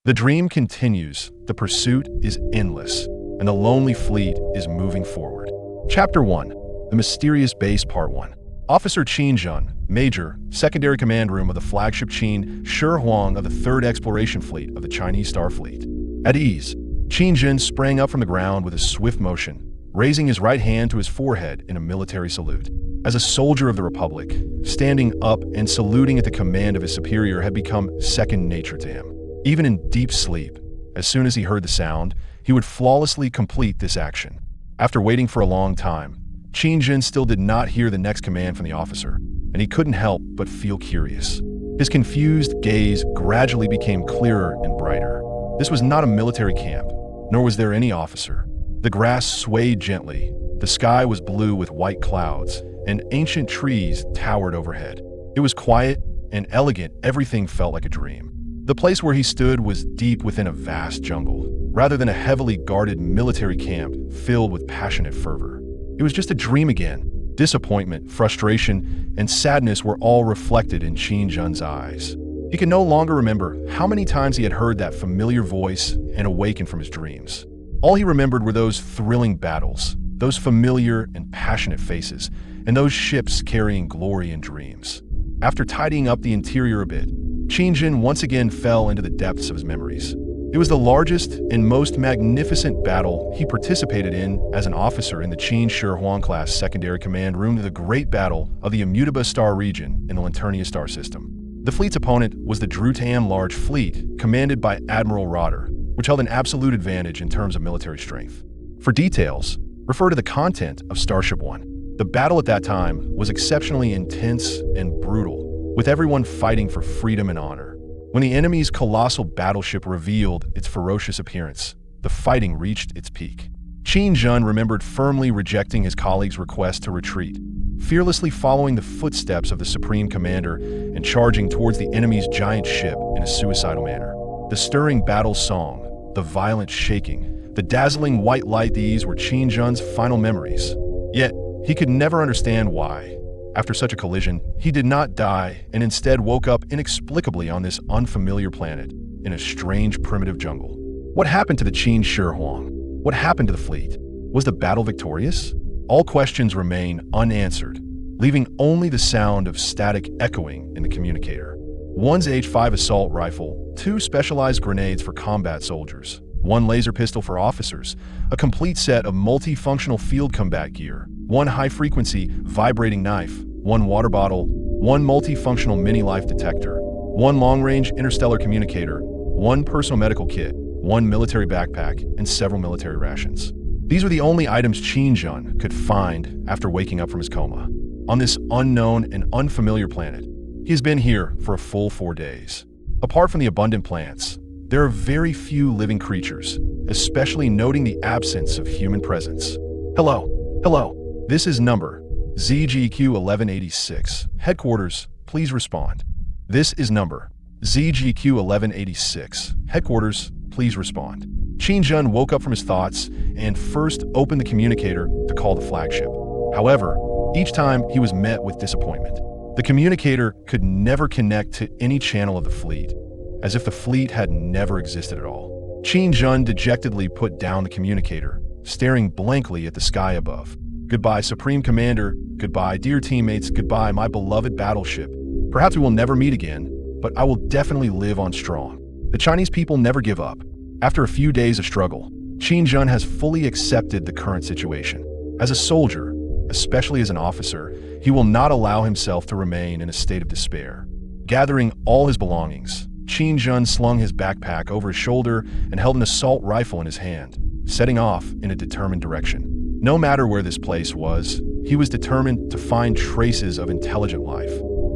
The dream continues, the pursuit is endless, and the lonely fleet is moving forward. Chapter 1. The Mysterious Base Part 1. Officer Qin Zhen, Major, Secondary Command Room of the flagship Qin of the 3rd Exploration Fleet of the Chinese Starfleet. At ease, Qin Zhen sprang up from the ground with a swift motion, raising his right hand to his forehead in a military salute. As a soldier of the Republic, standing up and saluting at the command of his superior had become second nature to him. Even in deep sleep, as soon as he heard the sound, he would flawlessly complete this action. After waiting for a long time, Qin Zhen still did not hear the next command from the officer, and he couldn't help but feel curious. His confused gaze gradually became clearer and brighter. This was not a military camp, nor was there any officer. The grass swayed gently, the sky was blue with white clouds, and ancient trees towered overhead. It was quiet and elegant, everything felt like a dream. The place where he stood was deep within a vast jungle, rather than a heavily guarded military camp filled with passionate fervor. It was just a dream again. Disappointment, frustration, and sadness were all reflected in Qin Zhen's eyes. He could no longer remember how many times he had heard that familiar voice and awakened from his dreams. All he remembered were those thrilling battles, those familiar and passionate faces, and those ships carrying glory and dreams. After tidying up the interior a bit, Qin Zhen once again fell into the depths of his memories. It was the largest and most magnificent battle he participated in as an officer in the Qin class secondary command room to the Great Battle of the Immutable Star region in the Lanternia star system. The fleet's opponent was the Druthan large fleet, commanded by Admiral Roder, which held an absolute advantage in terms of military strength. For details, refer to the content of Starship 1. The battle at that time was exceptionally intense and brutal, with everyone fighting for freedom and honor. When the enemy's colossal battleship revealed its ferocious appearance, the fighting reached its peak. Qin Zhen remembered firmly rejecting his colleague's request to retreat, fearlessly following the footsteps of the Supreme Commander and charging towards the enemy's giant ship in a suicidal manner. The stirring battle song, the violent shaking, the dazzling white light, these were Qin Zhen's final memories. Yet, he could never understand why. After such a collision, he did not die and instead woke up inexplicably on this unfamiliar planet, in a strange primitive jungle. What happened to the Qin Shi? What happened to the fleet? Was the battle victorious? All questions remain unanswered, leaving only the sound of static echoing in the communicator. One's H5 assault rifle, 2 specialized grenades for combat soldiers, 1 laser pistol for officers, a complete set of multifunctional field combat gear, 1 high-frequency vibrating knife, 1 water bottle, 1 multifunctional mini-life detector, 1 long-range interstellar communicator, 1 personal medical kit, 1 military backpack, and several military rations. These were the only items Qin Zhen could find after waking up from his coma. On this unknown and unfamiliar planet, he has been here for a full 4 days. Apart from the abundant plants, there are very few living creatures, especially noting the absence of human presence. Hello. This is number ZGQ 1186. Headquarters, please respond. This is number ZGQ 1186. Headquarters, please respond. Qin Zhen woke up from his thoughts and first opened the communicator to call the flagship. However, each time he was met with disappointment. The communicator could never connect to any channel of the fleet, as if the fleet had never existed at all. Qin Zhen dejectedly put down the communicator, staring blankly at the sky above. Goodbye, Supreme Commander. Goodbye, dear teammates. Goodbye, my beloved battleship. Perhaps we will never meet again, but I will definitely live on strong. The Chinese people never give up. After a few days of struggle, Qin Zhen has fully accepted the current situation. As a soldier, especially as an officer, he will not allow himself to remain in a state of despair. Gathering all his belongings, Qin Zhen slung his backpack over his shoulder and held an assault rifle in his hand, setting off in a determined direction. No matter where this place was, he was determined to find traces of intelligent life,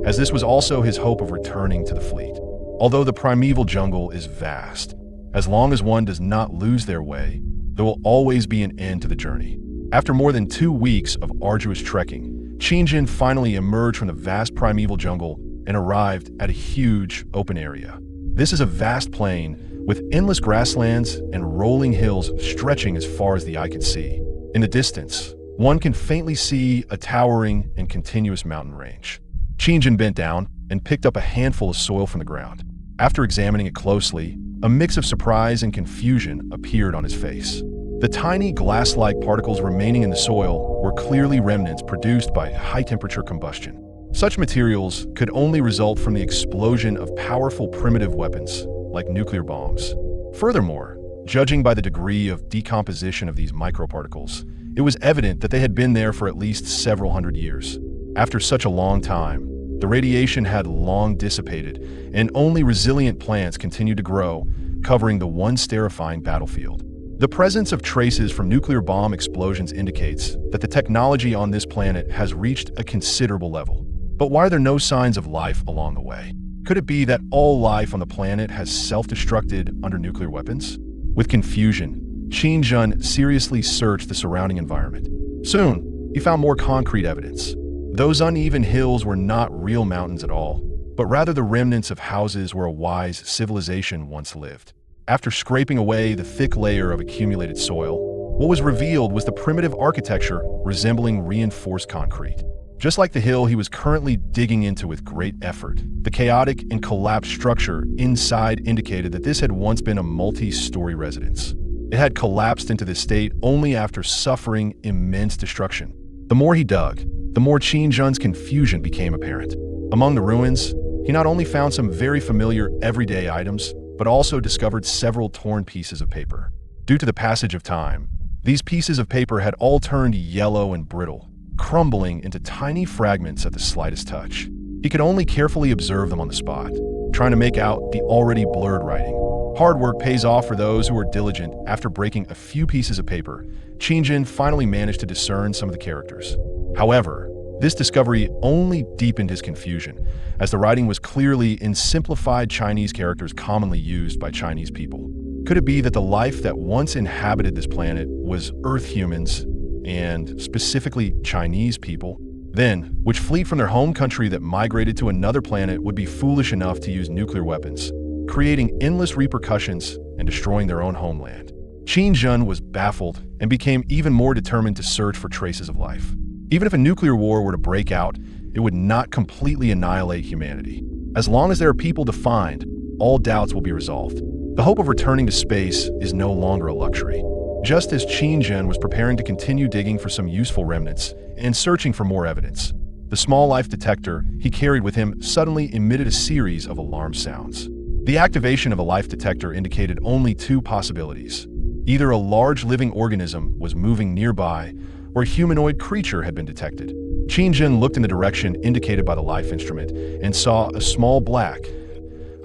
as this was also his hope of returning to the fleet. Although the primeval jungle is vast, as long as one does not lose their way, there will always be an end to the journey. After more than 2 weeks of arduous trekking, Qin Zhen finally emerged from the vast primeval jungle and arrived at a huge open area. This is a vast plain with endless grasslands and rolling hills stretching as far as the eye can see. In the distance, one can faintly see a towering and continuous mountain range. Qin Zhen bent down and picked up a handful of soil from the ground. After examining it closely, A mix of surprise and confusion appeared on his face. The tiny glass-like particles remaining in the soil were clearly remnants produced by high-temperature combustion. Such materials could only result from the explosion of powerful primitive weapons, like nuclear bombs. Furthermore, judging by the degree of decomposition of these microparticles, it was evident that they had been there for at least several hundred years. After such a long time, the radiation had long dissipated, and only resilient plants continued to grow, covering the once terrifying battlefield. The presence of traces from nuclear bomb explosions indicates that the technology on this planet has reached a considerable level. But why are there no signs of life along the way? Could it be that all life on the planet has self-destructed under nuclear weapons? With confusion, Qin Zhen seriously searched the surrounding environment. Soon, he found more concrete evidence. Those uneven hills were not real mountains at all, but rather the remnants of houses where a wise civilization once lived. After scraping away the thick layer of accumulated soil, what was revealed was the primitive architecture resembling reinforced concrete. Just like the hill he was currently digging into with great effort, the chaotic and collapsed structure inside indicated that this had once been a multi-story residence. It had collapsed into this state only after suffering immense destruction. The more he dug, the more Qin Zhen's confusion became apparent. Among the ruins, he not only found some very familiar everyday items, but also discovered several torn pieces of paper. Due to the passage of time, these pieces of paper had all turned yellow and brittle, crumbling into tiny fragments at the slightest touch. He could only carefully observe them on the spot, trying to make out the already blurred writing. Hard work pays off for those who are diligent. After breaking a few pieces of paper, Qin Zhen finally managed to discern some of the characters. However, this discovery only deepened his confusion, as the writing was clearly in simplified Chinese characters commonly used by Chinese people. Could it be that the life that once inhabited this planet was Earth humans, and specifically Chinese people, then which fleet from their home country that migrated to another planet would be foolish enough to use nuclear weapons, creating endless repercussions and destroying their own homeland? Qin Zhen was baffled and became even more determined to search for traces of life. Even if a nuclear war were to break out, it would not completely annihilate humanity. As long as there are people to find, all doubts will be resolved. The hope of returning to space is no longer a luxury. Just as Qin Zhen was preparing to continue digging for some useful remnants and searching for more evidence, the small life detector he carried with him suddenly emitted a series of alarm sounds. The activation of a life detector indicated only two possibilities. Either a large living organism was moving nearby, or a humanoid creature had been detected. Qin Zhen looked in the direction indicated by the life instrument and saw a small black,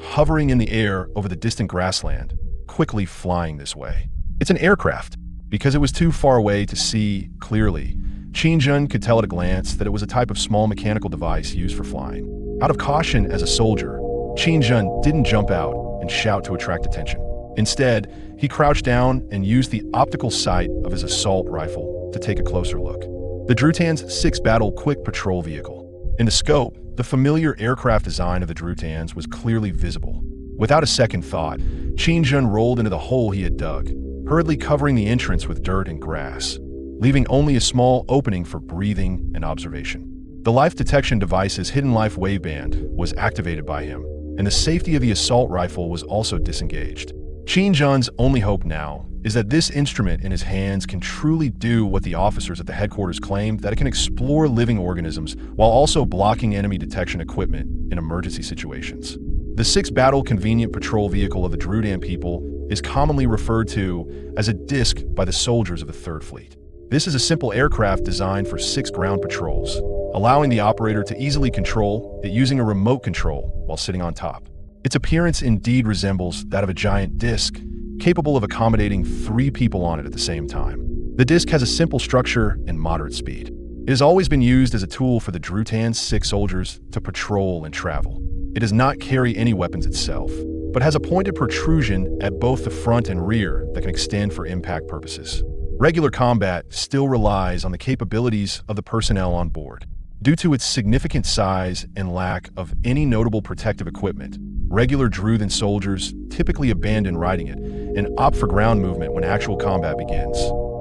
hovering in the air over the distant grassland, quickly flying this way. It's an aircraft. Because it was too far away to see clearly, Qin Zhen could tell at a glance that it was a type of small mechanical device used for flying. Out of caution as a soldier, Qin Zhen didn't jump out and shout to attract attention. Instead, he crouched down and used the optical sight of his assault rifle to take a closer look. The Druthan's 6th Battle Quick Patrol Vehicle. In the scope, the familiar aircraft design of the Druthans was clearly visible. Without a second thought, Qin Zhen rolled into the hole he had dug, hurriedly covering the entrance with dirt and grass, leaving only a small opening for breathing and observation. The life detection device's hidden life waveband was activated by him, and the safety of the assault rifle was also disengaged. Qin Zhen's only hope now is that this instrument in his hands can truly do what the officers at the headquarters claimed, that it can explore living organisms while also blocking enemy detection equipment in emergency situations. The 6th Battle Convenient Patrol Vehicle of the Druthan people is commonly referred to as a disc by the soldiers of the 3rd Fleet. This is a simple aircraft designed for 6 ground patrols, allowing the operator to easily control it using a remote control while sitting on top. Its appearance indeed resembles that of a giant disc, capable of accommodating 3 people on it at the same time. The disc has a simple structure and moderate speed. It has always been used as a tool for the Druthan's 6 soldiers to patrol and travel. It does not carry any weapons itself, but has a pointed protrusion at both the front and rear that can extend for impact purposes. Regular combat still relies on the capabilities of the personnel on board. Due to its significant size and lack of any notable protective equipment, regular Druthan soldiers typically abandon riding it and opt for ground movement when actual combat begins.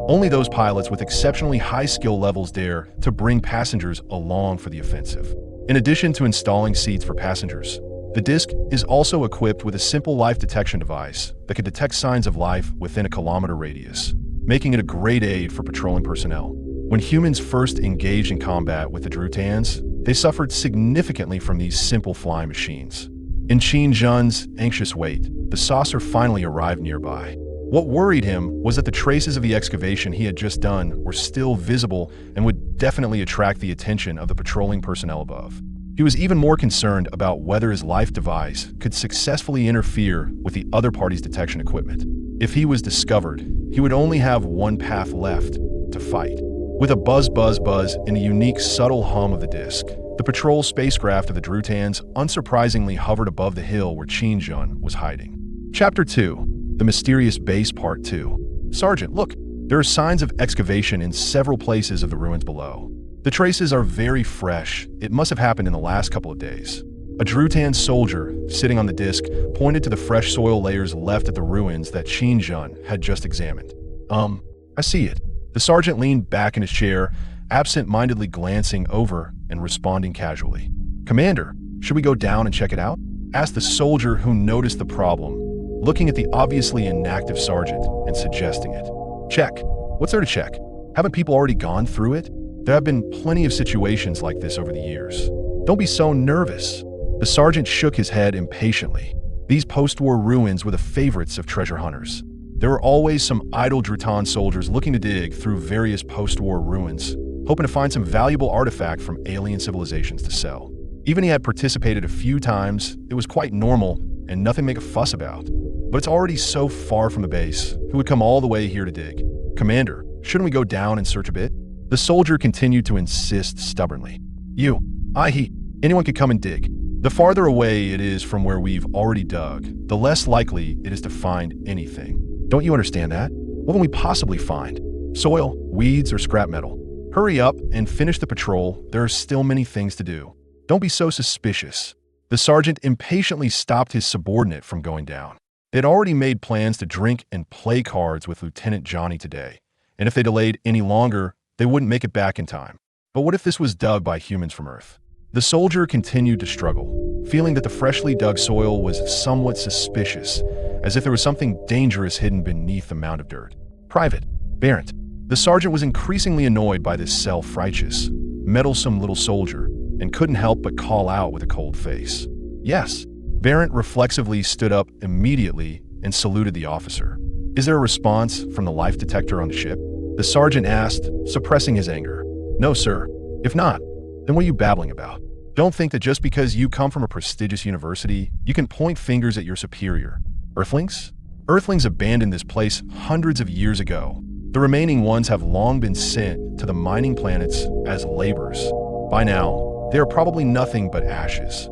Only those pilots with exceptionally high skill levels dare to bring passengers along for the offensive. In addition to installing seats for passengers, The disk is also equipped with a simple life detection device that can detect signs of life within a kilometer radius, making it a great aid for patrolling personnel. When humans first engaged in combat with the Druthans, they suffered significantly from these simple flying machines. In Qin Zhen's anxious wait, the saucer finally arrived nearby. What worried him was that the traces of the excavation he had just done were still visible and would definitely attract the attention of the patrolling personnel above. He was even more concerned about whether his life device could successfully interfere with the other party's detection equipment. If he was discovered, he would only have one path left: to fight. With a buzz buzz buzz and a unique subtle hum of the disk, the patrol spacecraft of the Druthans unsurprisingly hovered above the hill where Qin Zhen was hiding. Chapter 2. The Mysterious Base Part 2. Sergeant, look! There are signs of excavation in several places of the ruins below. The traces are very fresh. It must have happened in the last couple of days. A Druthan soldier, sitting on the disk, pointed to the fresh soil layers left at the ruins that Qin Zhen had just examined. I see it. The sergeant leaned back in his chair, absent-mindedly glancing over and responding casually. Commander, should we go down and check it out? Asked the soldier who noticed the problem, looking at the obviously inactive sergeant and suggesting it. Check. What's there to check? Haven't people already gone through it? There have been plenty of situations like this over the years. Don't be so nervous. The sergeant shook his head impatiently. These post-war ruins were the favorites of treasure hunters. There were always some idle Druthan soldiers looking to dig through various post-war ruins, hoping to find some valuable artifact from alien civilizations to sell. Even he had participated a few times, it was quite normal and nothing to make a fuss about. But it's already so far from the base, who would come all the way here to dig? Commander, shouldn't we go down and search a bit? The soldier continued to insist stubbornly. He, anyone could come and dig. The farther away it is from where we've already dug, the less likely it is to find anything. Don't you understand that? What can we possibly find? Soil, weeds, or scrap metal? Hurry up and finish the patrol. There are still many things to do. Don't be so suspicious. The sergeant impatiently stopped his subordinate from going down. They had already made plans to drink and play cards with Lieutenant Johnny today, and if they delayed any longer, they wouldn't make it back in time. But what if this was dug by humans from Earth? The soldier continued to struggle, feeling that the freshly dug soil was somewhat suspicious, as if there was something dangerous hidden beneath the mound of dirt. Private Barrett. The sergeant was increasingly annoyed by this self-righteous, meddlesome little soldier, and couldn't help but call out with a cold face. Yes. Barrett reflexively stood up immediately and saluted the officer. Is there a response from the life detector on the ship? The sergeant asked, suppressing his anger. No, sir. If not, then what are you babbling about? Don't think that just because you come from a prestigious university, you can point fingers at your superior. Earthlings? Earthlings abandoned this place hundreds of years ago. The remaining ones have long been sent to the mining planets as laborers. By now, they are probably nothing but ashes.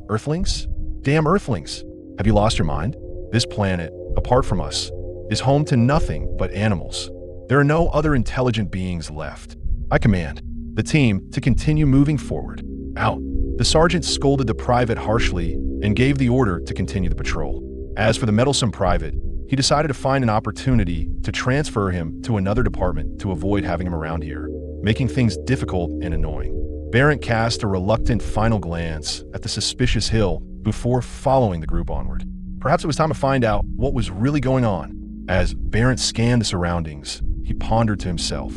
Earthlings? Damn Earthlings. Have you lost your mind? This planet, apart from us, is home to nothing but animals. There are no other intelligent beings left. I command the team to continue moving forward. Out. The sergeant scolded the private harshly and gave the order to continue the patrol. As for the meddlesome private, he decided to find an opportunity to transfer him to another department to avoid having him around here, making things difficult and annoying. Barrett cast a reluctant final glance at the suspicious hill before following the group onward. Perhaps it was time to find out what was really going on. As Barrett scanned the surroundings, he pondered to himself.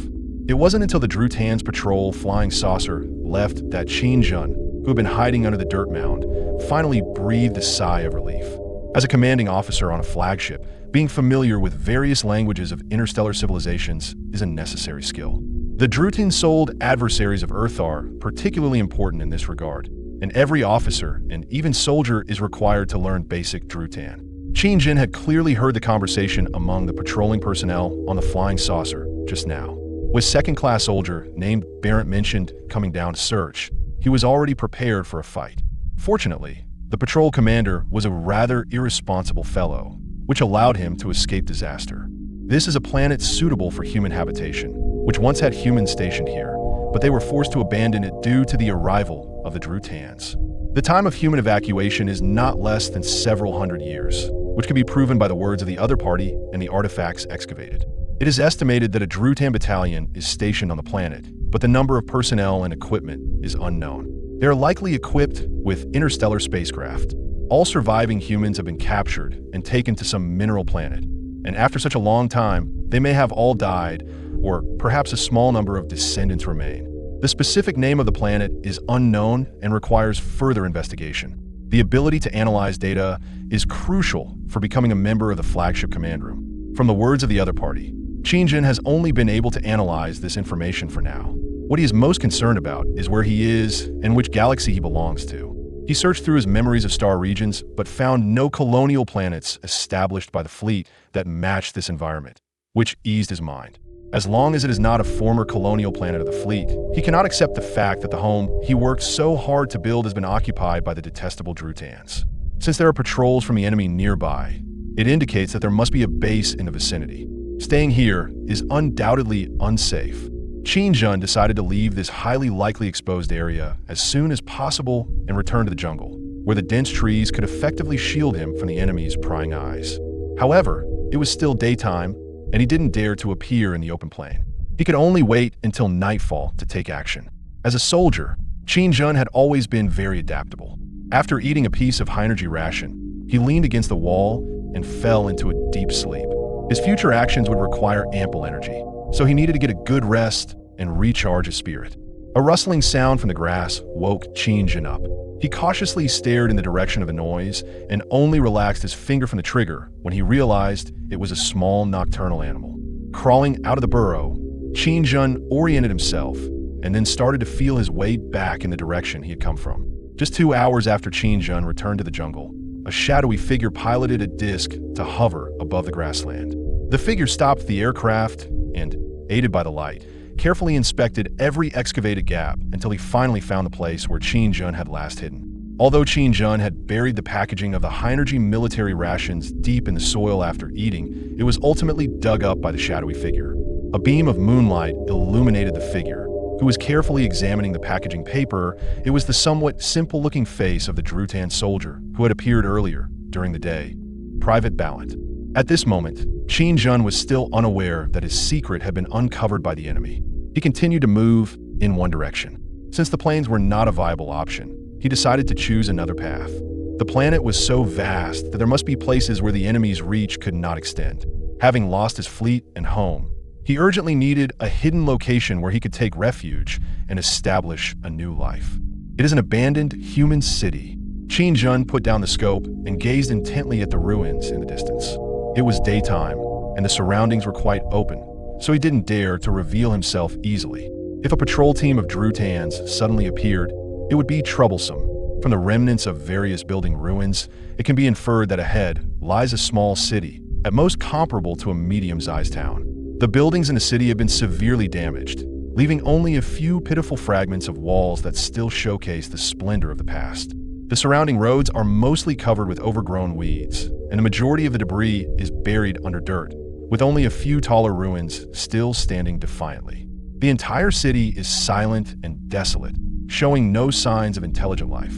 It wasn't until the Druthan's patrol flying saucer left that Qin Zhen, who had been hiding under the dirt mound, finally breathed a sigh of relief. As a commanding officer on a flagship, being familiar with various languages of interstellar civilizations is a necessary skill. The Druthan-souled adversaries of Earth are particularly important in this regard, and every officer and even soldier is required to learn basic Druthan. Qin Zhen had clearly heard the conversation among the patrolling personnel on the flying saucer just now. With second-class soldier named Barrett mentioned coming down to search, he was already prepared for a fight. Fortunately, the patrol commander was a rather irresponsible fellow, which allowed him to escape disaster. This is a planet suitable for human habitation, which once had humans stationed here, but they were forced to abandon it due to the arrival of the Druthans. The time of human evacuation is not less than several hundred years, which can be proven by the words of the other party and the artifacts excavated. It is estimated that a Druthan battalion is stationed on the planet, but the number of personnel and equipment is unknown. They are likely equipped with interstellar spacecraft. All surviving humans have been captured and taken to some mineral planet. And after such a long time, they may have all died, or perhaps a small number of descendants remain. The specific name of the planet is unknown and requires further investigation. The ability to analyze data is crucial for becoming a member of the flagship command room. From the words of the other party, Qin Zhen has only been able to analyze this information for now. What he is most concerned about is where he is and which galaxy he belongs to. He searched through his memories of star regions, but found no colonial planets established by the fleet that matched this environment, which eased his mind. As long as it is not a former colonial planet of the fleet, he cannot accept the fact that the home he worked so hard to build has been occupied by the detestable Druthans. Since there are patrols from the enemy nearby, it indicates that there must be a base in the vicinity. Staying here is undoubtedly unsafe. Qin Zhen decided to leave this highly likely exposed area as soon as possible and return to the jungle, where the dense trees could effectively shield him from the enemy's prying eyes. However, it was still daytime, and he didn't dare to appear in the open plain. He could only wait until nightfall to take action. As a soldier, Qin Zhen had always been very adaptable. After eating a piece of high-energy ration, he leaned against the wall and fell into a deep sleep. His future actions would require ample energy, so he needed to get a good rest and recharge his spirit. A rustling sound from the grass woke Qin Zhen up. He cautiously stared in the direction of the noise and only relaxed his finger from the trigger when he realized it was a small nocturnal animal. Crawling out of the burrow, Qin Zhen oriented himself and then started to feel his way back in the direction he had come from. Just 2 hours after Qin Zhen returned to the jungle, a shadowy figure piloted a disc to hover above the grassland. The figure stopped the aircraft and, aided by the light, carefully inspected every excavated gap until he finally found the place where Qin Zhen had last hidden. Although Qin Zhen had buried the packaging of the high-energy military rations deep in the soil after eating, it was ultimately dug up by the shadowy figure. A beam of moonlight illuminated the figure, who was carefully examining the packaging paper. It was the somewhat simple-looking face of the Druthan soldier who had appeared earlier during the day, Private Ballant. At this moment, Qin Zhen was still unaware that his secret had been uncovered by the enemy. He continued to move in one direction. Since the plains were not a viable option, he decided to choose another path. The planet was so vast that there must be places where the enemy's reach could not extend. Having lost his fleet and home, he urgently needed a hidden location where he could take refuge and establish a new life. It is an abandoned human city. Qin Zhen put down the scope and gazed intently at the ruins in the distance. It was daytime, and the surroundings were quite open, so he didn't dare to reveal himself easily. If a patrol team of Druthans suddenly appeared, it would be troublesome. From the remnants of various building ruins, it can be inferred that ahead lies a small city, at most comparable to a medium-sized town. The buildings in the city have been severely damaged, leaving only a few pitiful fragments of walls that still showcase the splendor of the past. The surrounding roads are mostly covered with overgrown weeds, and the majority of the debris is buried under dirt, with only a few taller ruins still standing defiantly. The entire city is silent and desolate, showing no signs of intelligent life.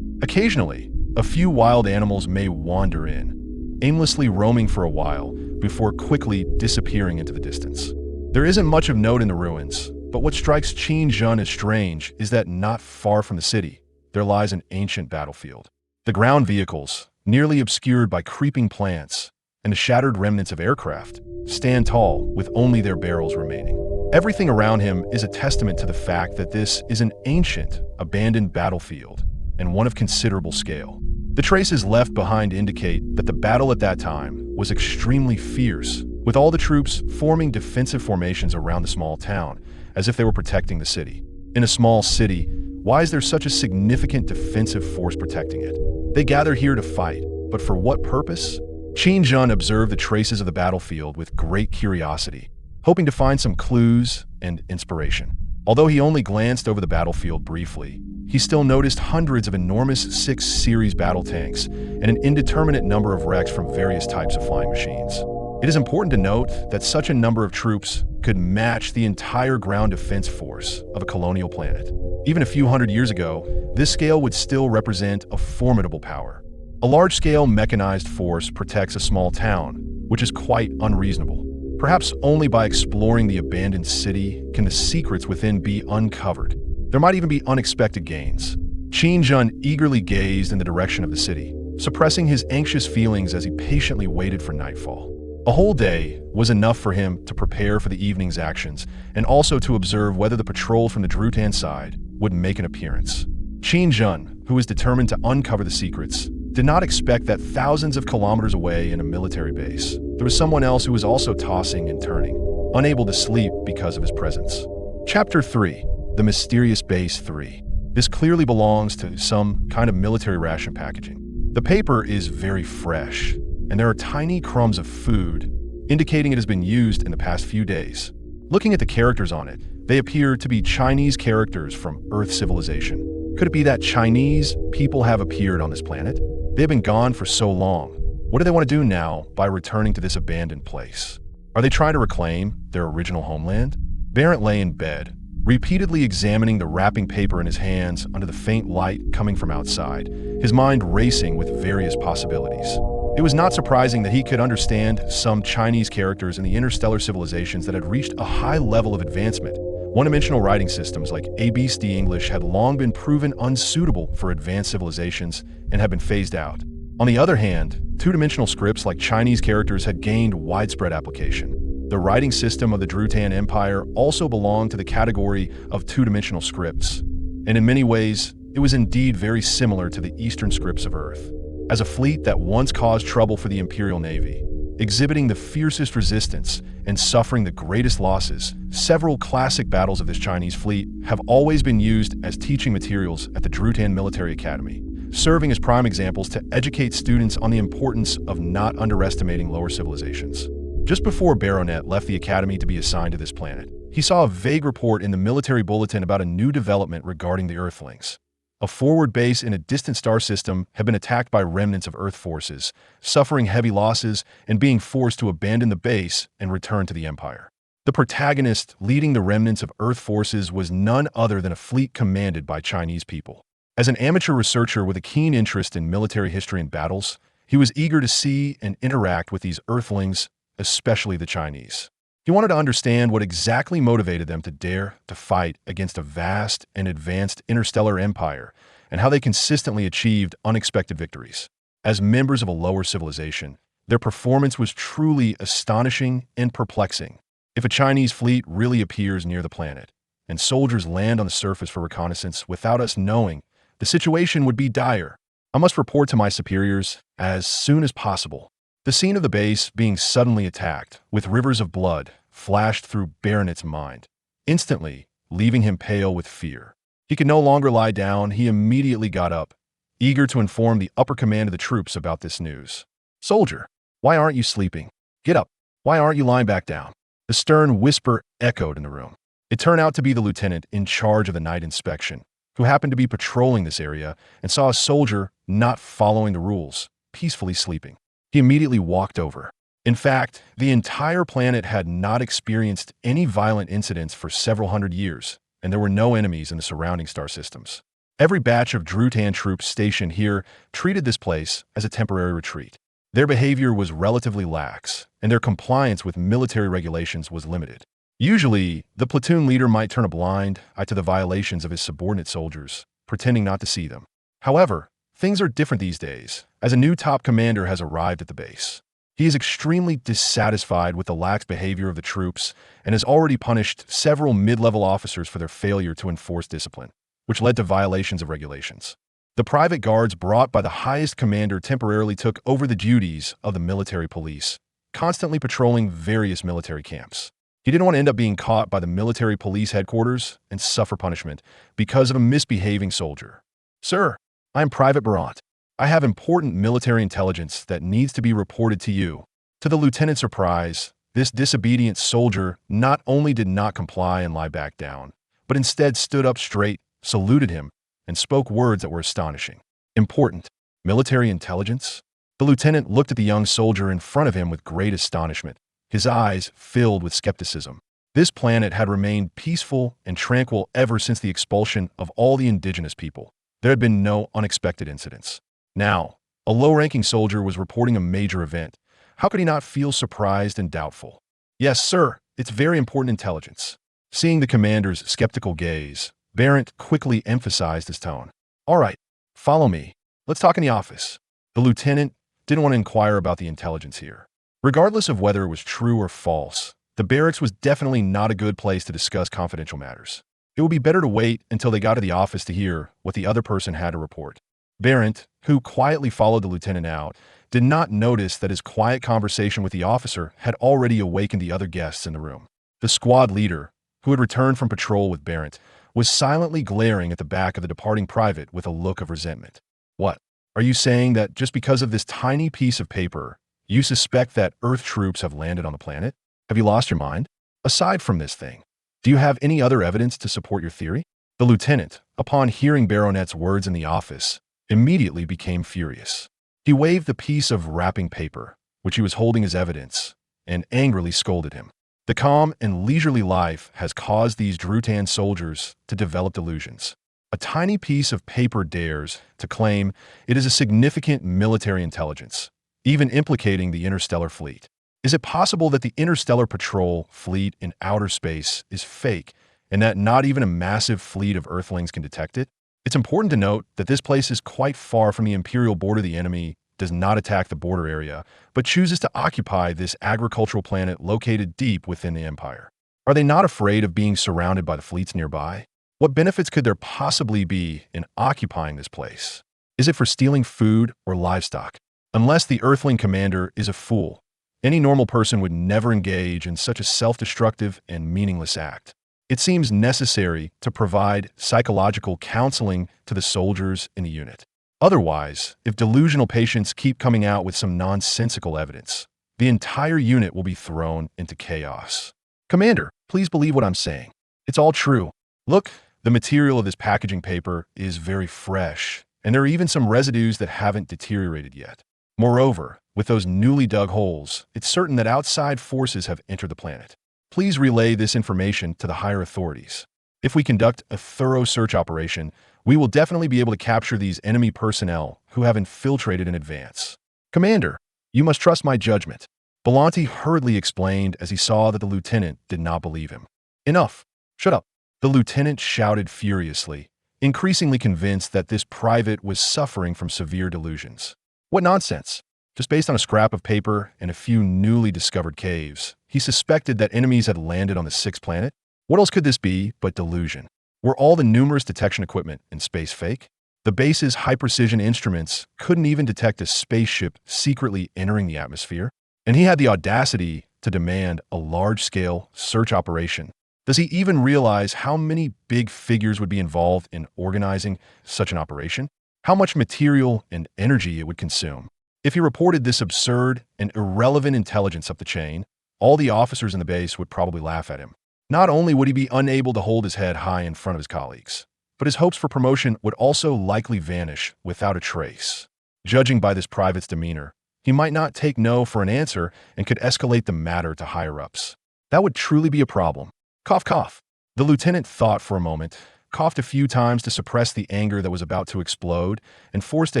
Occasionally, a few wild animals may wander in, aimlessly roaming for a while before quickly disappearing into the distance. There isn't much of note in the ruins, but what strikes Qin Zhen as strange is that not far from the city, there lies an ancient battlefield. The ground vehicles, nearly obscured by creeping plants, and the shattered remnants of aircraft, stand tall with only their barrels remaining. Everything around him is a testament to the fact that this is an ancient, abandoned battlefield, and one of considerable scale. The traces left behind indicate that the battle at that time was extremely fierce, with all the troops forming defensive formations around the small town, as if they were protecting the city. In a small city, why is there such a significant defensive force protecting it? They gather here to fight, but for what purpose? Qin Zhen observed the traces of the battlefield with great curiosity, hoping to find some clues and inspiration. Although he only glanced over the battlefield briefly, he still noticed hundreds of enormous 6 series battle tanks and an indeterminate number of wrecks from various types of flying machines. It is important to note that such a number of troops could match the entire ground defense force of a colonial planet. Even a few hundred years ago, this scale would still represent a formidable power. A large-scale mechanized force protects a small town, which is quite unreasonable. Perhaps only by exploring the abandoned city can the secrets within be uncovered. There might even be unexpected gains. Qin Zhen eagerly gazed in the direction of the city, suppressing his anxious feelings as he patiently waited for nightfall. A whole day was enough for him to prepare for the evening's actions and also to observe whether the patrol from the Druthan side would make an appearance. Qin Zhen, who was determined to uncover the secrets, did not expect that thousands of kilometers away in a military base, there was someone else who was also tossing and turning, unable to sleep because of his presence. Chapter 3. The Mysterious Base 3. This clearly belongs to some kind of military ration packaging. The paper is very fresh, and there are tiny crumbs of food, indicating it has been used in the past few days. Looking at the characters on it, they appear to be Chinese characters from Earth civilization. Could it be that Chinese people have appeared on this planet? They have been gone for so long. What do they want to do now by returning to this abandoned place? Are they trying to reclaim their original homeland? Barrett lay in bed, repeatedly examining the wrapping paper in his hands under the faint light coming from outside, his mind racing with various possibilities. It was not surprising that he could understand some Chinese characters in the interstellar civilizations that had reached a high level of advancement. One-dimensional writing systems like ABC English had long been proven unsuitable for advanced civilizations and had been phased out. On the other hand, two-dimensional scripts like Chinese characters had gained widespread application. The writing system of the Druthan Empire also belonged to the category of two-dimensional scripts, and in many ways, it was indeed very similar to the Eastern scripts of Earth. As a fleet that once caused trouble for the Imperial Navy, exhibiting the fiercest resistance and suffering the greatest losses, several classic battles of this Chinese fleet have always been used as teaching materials at the Druthan Military Academy, serving as prime examples to educate students on the importance of not underestimating lower civilizations. Just before Baronet left the Academy to be assigned to this planet, he saw a vague report in the military bulletin about a new development regarding the Earthlings. A forward base in a distant star system had been attacked by remnants of Earth forces, suffering heavy losses and being forced to abandon the base and return to the Empire. The protagonist leading the remnants of Earth forces was none other than a fleet commanded by Chinese people. As an amateur researcher with a keen interest in military history and battles, he was eager to see and interact with these Earthlings, especially the Chinese. He wanted to understand what exactly motivated them to dare to fight against a vast and advanced interstellar empire and how they consistently achieved unexpected victories. As members of a lower civilization, their performance was truly astonishing and perplexing. If a Chinese fleet really appears near the planet, and soldiers land on the surface for reconnaissance without us knowing, the situation would be dire. I must report to my superiors as soon as possible. The scene of the base being suddenly attacked, with rivers of blood, flashed through Baronet's mind, instantly leaving him pale with fear. He could no longer lie down. He immediately got up, eager to inform the upper command of the troops about this news. "Soldier, why aren't you sleeping? Get up. Why aren't you lying back down?" The stern whisper echoed in the room. It turned out to be the lieutenant in charge of the night inspection, who happened to be patrolling this area and saw a soldier not following the rules, peacefully sleeping. He immediately walked over. In fact, the entire planet had not experienced any violent incidents for several hundred years, and there were no enemies in the surrounding star systems. Every batch of Druthan troops stationed here treated this place as a temporary retreat. Their behavior was relatively lax, and their compliance with military regulations was limited. Usually, the platoon leader might turn a blind eye to the violations of his subordinate soldiers, pretending not to see them. However, things are different these days, as a new top commander has arrived at the base. He is extremely dissatisfied with the lax behavior of the troops and has already punished several mid-level officers for their failure to enforce discipline, which led to violations of regulations. The private guards brought by the highest commander temporarily took over the duties of the military police, constantly patrolling various military camps. He didn't want to end up being caught by the military police headquarters and suffer punishment because of a misbehaving soldier. "Sir, I am Private Barant. I have important military intelligence that needs to be reported to you." To the lieutenant's surprise, this disobedient soldier not only did not comply and lie back down, but instead stood up straight, saluted him, and spoke words that were astonishing. "Important military intelligence?" The lieutenant looked at the young soldier in front of him with great astonishment, his eyes filled with skepticism. This planet had remained peaceful and tranquil ever since the expulsion of all the indigenous people. There had been no unexpected incidents. Now, a low-ranking soldier was reporting a major event. How could he not feel surprised and doubtful? "Yes, sir, it's very important intelligence." Seeing the commander's skeptical gaze, Barrett quickly emphasized his tone. All right, follow me. Let's talk in the office. The lieutenant didn't want to inquire about the intelligence here. Regardless of whether it was true or false, the barracks was definitely not a good place to discuss confidential matters. It would be better to wait until they got to the office to hear what the other person had to report. Barrett, who quietly followed the lieutenant out, did not notice that his quiet conversation with the officer had already awakened the other guests in the room. The squad leader, who had returned from patrol with Barrett, was silently glaring at the back of the departing private with a look of resentment. What? Are you saying that just because of this tiny piece of paper, you suspect that Earth troops have landed on the planet? Have you lost your mind? Aside from this thing, do you have any other evidence to support your theory? The lieutenant, upon hearing Baronet's words in the office, immediately became furious. He waved the piece of wrapping paper, which he was holding as evidence, and angrily scolded him. The calm and leisurely life has caused these Druthan soldiers to develop delusions. A tiny piece of paper dares to claim it is a significant military intelligence, even implicating the interstellar fleet. Is it possible that the interstellar patrol fleet in outer space is fake and that not even a massive fleet of Earthlings can detect it? It's important to note that this place is quite far from the imperial border. The enemy does not attack the border area, but chooses to occupy this agricultural planet located deep within the empire. Are they not afraid of being surrounded by the fleets nearby? What benefits could there possibly be in occupying this place? Is it for stealing food or livestock? Unless the Earthling commander is a fool, any normal person would never engage in such a self-destructive and meaningless act. It seems necessary to provide psychological counseling to the soldiers in the unit. Otherwise, if delusional patients keep coming out with some nonsensical evidence, the entire unit will be thrown into chaos. Commander, please believe what I'm saying. It's all true. Look, the material of this packaging paper is very fresh, and there are even some residues that haven't deteriorated yet. Moreover, with those newly dug holes, it's certain that outside forces have entered the planet. Please relay this information to the higher authorities. If we conduct a thorough search operation, we will definitely be able to capture these enemy personnel who have infiltrated in advance. Commander, you must trust my judgment. Belanti hurriedly explained as he saw that the lieutenant did not believe him. Enough. Shut up. The lieutenant shouted furiously, increasingly convinced that this private was suffering from severe delusions. What nonsense! Just based on a scrap of paper and a few newly discovered caves, he suspected that enemies had landed on the sixth planet? What else could this be but delusion? Were all the numerous detection equipment in space fake? The base's high-precision instruments couldn't even detect a spaceship secretly entering the atmosphere, and he had the audacity to demand a large-scale search operation. Does he even realize how many big figures would be involved in organizing such an operation? How much material and energy it would consume? If he reported this absurd and irrelevant intelligence up the chain, all the officers in the base would probably laugh at him. Not only would he be unable to hold his head high in front of his colleagues, but his hopes for promotion would also likely vanish without a trace. Judging by this private's demeanor, he might not take no for an answer and could escalate the matter to higher-ups. That would truly be a problem. Cough, cough. The lieutenant thought for a moment, coughed a few times to suppress the anger that was about to explode, and forced a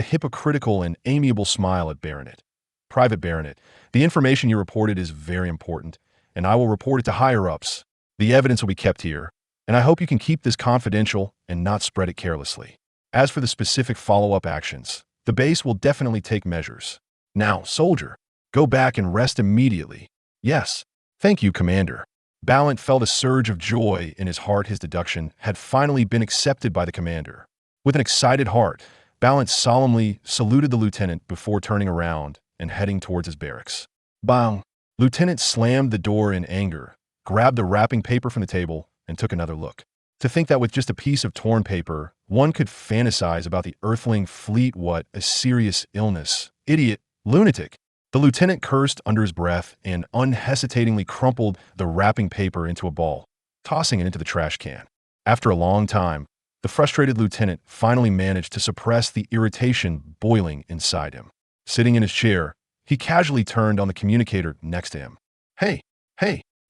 hypocritical and amiable smile at Baronet. Private Baronet, the information you reported is very important, and I will report it to higher-ups. The evidence will be kept here, and I hope you can keep this confidential and not spread it carelessly. As for the specific follow-up actions, the base will definitely take measures. Now, soldier, go back and rest immediately. Yes. Thank you, Commander. Ballant felt a surge of joy in his heart. His deduction had finally been accepted by the commander. With an excited heart, Ballant solemnly saluted the lieutenant before turning around and heading towards his barracks. Bang! Lieutenant slammed the door in anger, grabbed the wrapping paper from the table, and took another look. To think that with just a piece of torn paper, one could fantasize about the Earthling fleet, what a serious illness. Idiot, lunatic. The lieutenant cursed under his breath and unhesitatingly crumpled the wrapping paper into a ball, tossing it into the trash can. After a long time, the frustrated lieutenant finally managed to suppress the irritation boiling inside him. Sitting in his chair, he casually turned on the communicator next to him. Hey,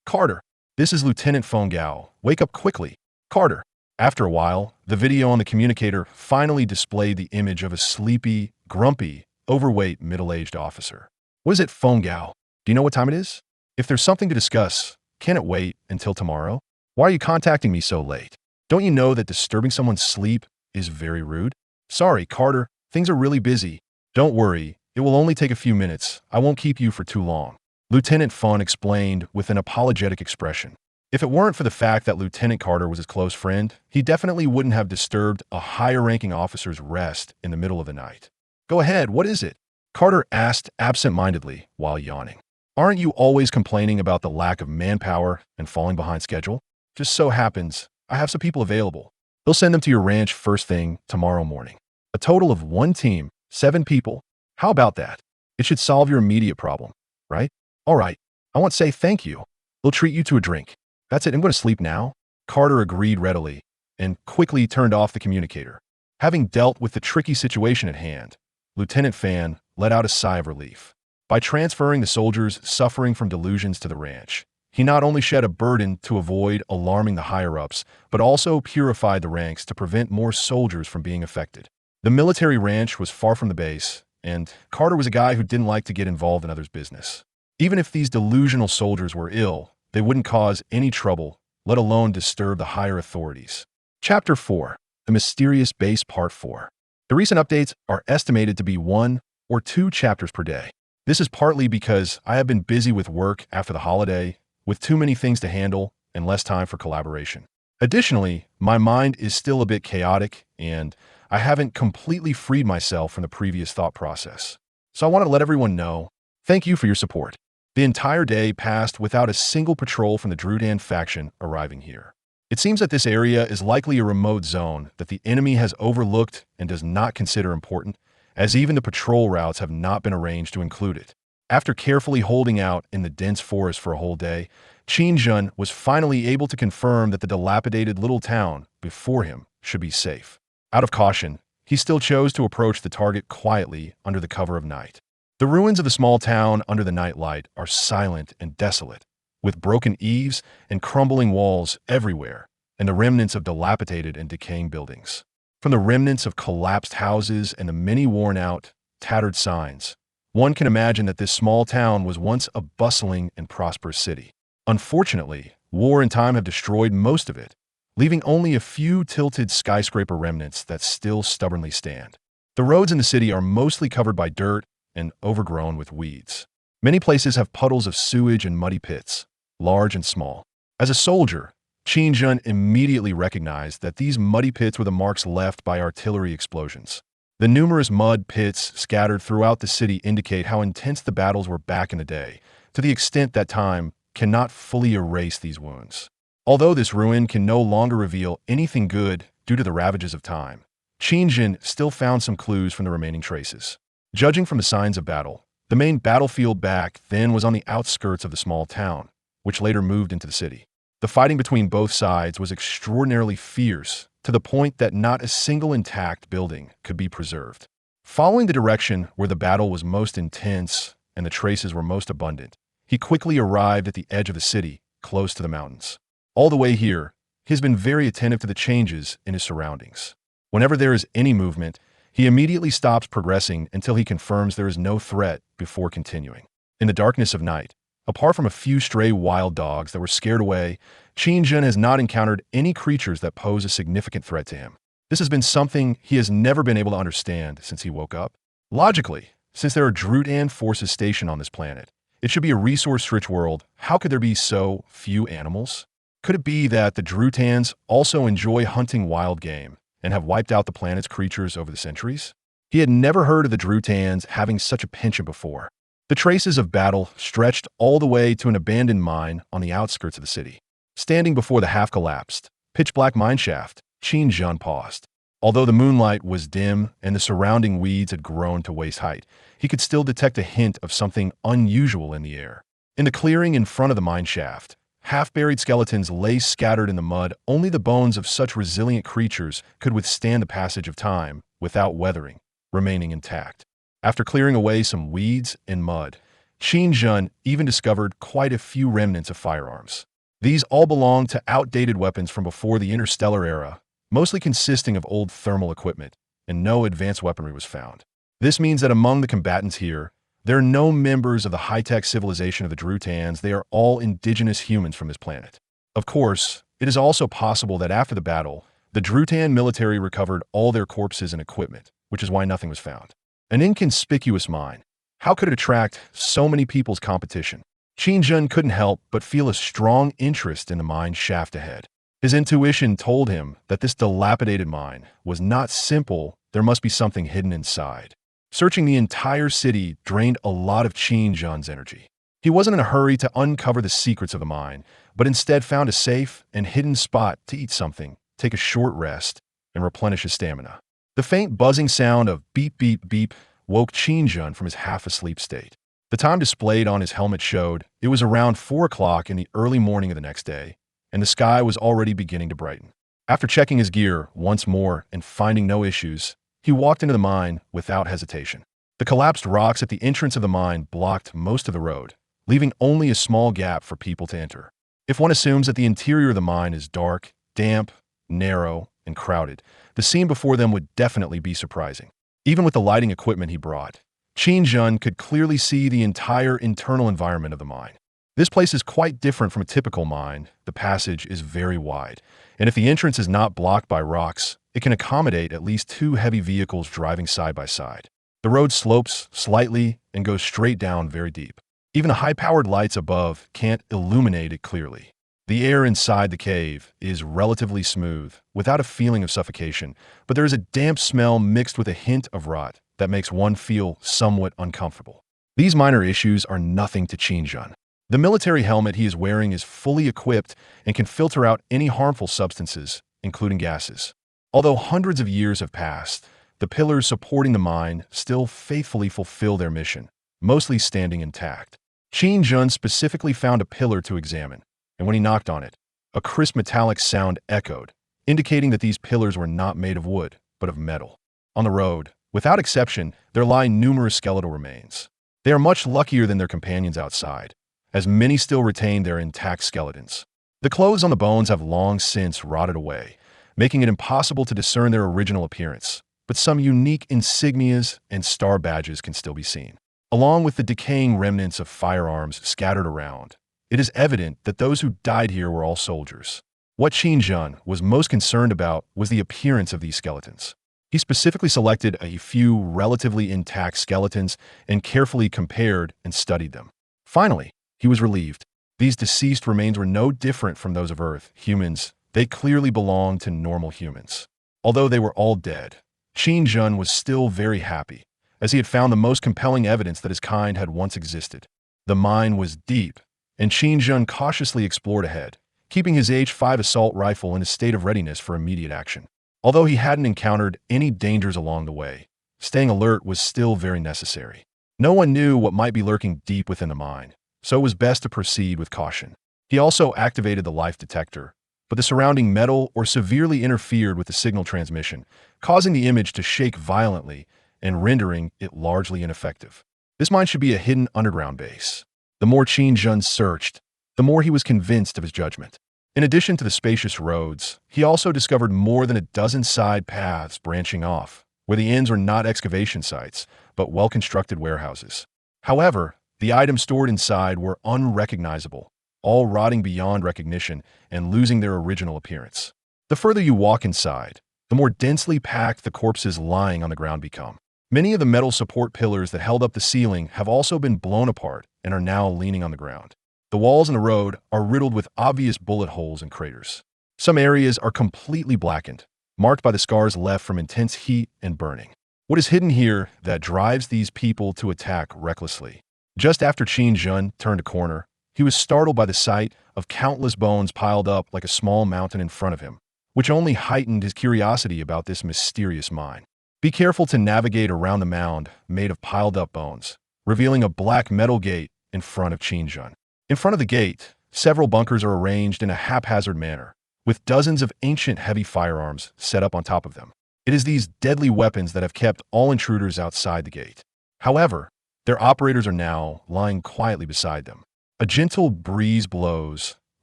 Carter, this is Lieutenant Fongao. Wake up quickly. Carter. After a while, the video on the communicator finally displayed the image of a sleepy, grumpy, overweight, middle-aged officer. What is it, Fongao? Do you know what time it is? If there's something to discuss, can it wait until tomorrow? Why are you contacting me so late? Don't you know that disturbing someone's sleep is very rude? Sorry, Carter, things are really busy. Don't worry, it will only take a few minutes. I won't keep you for too long. Lieutenant Fun explained with an apologetic expression. If it weren't for the fact that Lieutenant Carter was his close friend, he definitely wouldn't have disturbed a higher-ranking officer's rest in the middle of the night. Go ahead, what is it? Carter asked absent-mindedly while yawning. Aren't you always complaining about the lack of manpower and falling behind schedule? Just so happens, I have some people available. They'll send them to your ranch first thing tomorrow morning. A total of 1 team, 7 people. How about that? It should solve your immediate problem, right? All right, I want to say thank you. They'll treat you to a drink. That's it, I'm going to sleep now. Carter agreed readily and quickly turned off the communicator. Having dealt with the tricky situation at hand, Lieutenant Fan let out a sigh of relief. By transferring the soldiers suffering from delusions to the ranch, he not only shed a burden to avoid alarming the higher-ups, but also purified the ranks to prevent more soldiers from being affected. The military ranch was far from the base, and Carter was a guy who didn't like to get involved in others' business. Even if these delusional soldiers were ill, they wouldn't cause any trouble, let alone disturb the higher authorities. Chapter 4. The Mysterious Base Part 4. The recent updates are estimated to be 1 or 2 chapters per day. This is partly because I have been busy with work after the holiday, with too many things to handle and less time for collaboration. Additionally, my mind is still a bit chaotic, and I haven't completely freed myself from the previous thought process. So I want to let everyone know, thank you for your support. The entire day passed without a single patrol from the Druthan faction arriving here. It seems that this area is likely a remote zone that the enemy has overlooked and does not consider important, as even the patrol routes have not been arranged to include it. After carefully holding out in the dense forest for a whole day, Qin Zhen was finally able to confirm that the dilapidated little town before him should be safe. Out of caution, he still chose to approach the target quietly under the cover of night. The ruins of the small town under the night light are silent and desolate, with broken eaves and crumbling walls everywhere, and the remnants of dilapidated and decaying buildings. From the remnants of collapsed houses and the many worn-out, tattered signs, one can imagine that this small town was once a bustling and prosperous city. Unfortunately, war and time have destroyed most of it, leaving only a few tilted skyscraper remnants that still stubbornly stand. The roads in the city are mostly covered by dirt and overgrown with weeds. Many places have puddles of sewage and muddy pits, large and small. As a soldier, Qin Zhen immediately recognized that these muddy pits were the marks left by artillery explosions. The numerous mud pits scattered throughout the city indicate how intense the battles were back in the day, to the extent that time cannot fully erase these wounds. Although this ruin can no longer reveal anything good due to the ravages of time, Qin Zhen still found some clues from the remaining traces. Judging from the signs of battle, the main battlefield back then was on the outskirts of the small town, which later moved into the city. The fighting between both sides was extraordinarily fierce, to the point that not a single intact building could be preserved. Following the direction where the battle was most intense and the traces were most abundant, he quickly arrived at the edge of the city, close to the mountains. All the way here, he has been very attentive to the changes in his surroundings. Whenever there is any movement, he immediately stops progressing until he confirms there is no threat before continuing. In the darkness of night, apart from a few stray wild dogs that were scared away, Qin Zhen has not encountered any creatures that pose a significant threat to him. This has been something he has never been able to understand since he woke up. Logically, since there are Druthan forces stationed on this planet, it should be a resource-rich world. How could there be so few animals? Could it be that the Druthans also enjoy hunting wild game and have wiped out the planet's creatures over the centuries? He had never heard of the Druthans having such a penchant before. The traces of battle stretched all the way to an abandoned mine on the outskirts of the city. Standing before the half-collapsed, pitch-black mine shaft, Qin Zhen paused. Although the moonlight was dim and the surrounding weeds had grown to waist height, he could still detect a hint of something unusual in the air. In the clearing in front of the mine shaft, half-buried skeletons lay scattered in the mud. Only the bones of such resilient creatures could withstand the passage of time without weathering, remaining intact. After clearing away some weeds and mud, Qin Zhen even discovered quite a few remnants of firearms. These all belonged to outdated weapons from before the interstellar era, mostly consisting of old thermal equipment, and no advanced weaponry was found. This means that among the combatants here, there are no members of the high-tech civilization of the Druthans. They are all indigenous humans from this planet. Of course, it is also possible that after the battle, The Druthan military recovered all their corpses and equipment, which is why nothing was found. An inconspicuous mine. How could it attract so many people's competition? Qin Zhen couldn't help but feel a strong interest in the mine shaft ahead. His intuition told him that this dilapidated mine was not simple, there must be something hidden inside. Searching the entire city drained a lot of Qin Zhen's energy. He wasn't in a hurry to uncover the secrets of the mine, but instead found a safe and hidden spot to eat something, take a short rest, and replenish his stamina. The faint buzzing sound of beep beep beep woke Qin Zhen from his half-asleep state. The time displayed on his helmet showed it was around 4 o'clock in the early morning of the next day, and the sky was already beginning to brighten. After checking his gear once more and finding no issues, he walked into the mine without hesitation. The collapsed rocks at the entrance of the mine blocked most of the road, leaving only a small gap for people to enter. If one assumes that the interior of the mine is dark, damp, narrow, and crowded, the scene before them would definitely be surprising. Even with the lighting equipment he brought, Qin Zhen could clearly see the entire internal environment of the mine. This place is quite different from a typical mine. The passage is very wide, and if the entrance is not blocked by rocks, it can accommodate at least 2 heavy vehicles driving side by side. The road slopes slightly and goes straight down very deep. Even the high-powered lights above can't illuminate it clearly. The air inside the cave is relatively smooth, without a feeling of suffocation, but there is a damp smell mixed with a hint of rot that makes one feel somewhat uncomfortable. These minor issues are nothing to Qin Zhen. The military helmet he is wearing is fully equipped and can filter out any harmful substances, including gases. Although hundreds of years have passed, the pillars supporting the mine still faithfully fulfill their mission, mostly standing intact. Qin Zhen specifically found a pillar to examine, and when he knocked on it, a crisp metallic sound echoed, indicating that these pillars were not made of wood, but of metal. On the road, without exception, there lie numerous skeletal remains. They are much luckier than their companions outside, as many still retain their intact skeletons. The clothes on the bones have long since rotted away, making it impossible to discern their original appearance, but some unique insignias and star badges can still be seen. Along with the decaying remnants of firearms scattered around, it is evident that those who died here were all soldiers. What Qin Zhen was most concerned about was the appearance of these skeletons. He specifically selected a few relatively intact skeletons and carefully compared and studied them. Finally, he was relieved. These deceased remains were no different from those of Earth, humans. They clearly belonged to normal humans. Although they were all dead, Qin Zhen was still very happy, as he had found the most compelling evidence that his kind had once existed. The mine was deep, and Qin Zhen cautiously explored ahead, keeping his H-5 assault rifle in a state of readiness for immediate action. Although he hadn't encountered any dangers along the way, staying alert was still very necessary. No one knew what might be lurking deep within the mine, so it was best to proceed with caution. He also activated the life detector, but the surrounding metal or severely interfered with the signal transmission, causing the image to shake violently and rendering it largely ineffective. This mine should be a hidden underground base. The more Qin Zhen searched, the more he was convinced of his judgment. In addition to the spacious roads, he also discovered more than a dozen side paths branching off, where the ends were not excavation sites, but well-constructed warehouses. However, the items stored inside were unrecognizable, all rotting beyond recognition and losing their original appearance. The further you walk inside, the more densely packed the corpses lying on the ground become. Many of the metal support pillars that held up the ceiling have also been blown apart and are now leaning on the ground. The walls and the road are riddled with obvious bullet holes and craters. Some areas are completely blackened, marked by the scars left from intense heat and burning. What is hidden here that drives these people to attack recklessly? Just after Qin Zhen turned a corner, he was startled by the sight of countless bones piled up like a small mountain in front of him, which only heightened his curiosity about this mysterious mine. Be careful to navigate around the mound made of piled-up bones, revealing a black metal gate in front of Qin Zhen. In front of the gate, several bunkers are arranged in a haphazard manner, with dozens of ancient heavy firearms set up on top of them. It is these deadly weapons that have kept all intruders outside the gate. However, their operators are now lying quietly beside them. A gentle breeze blows,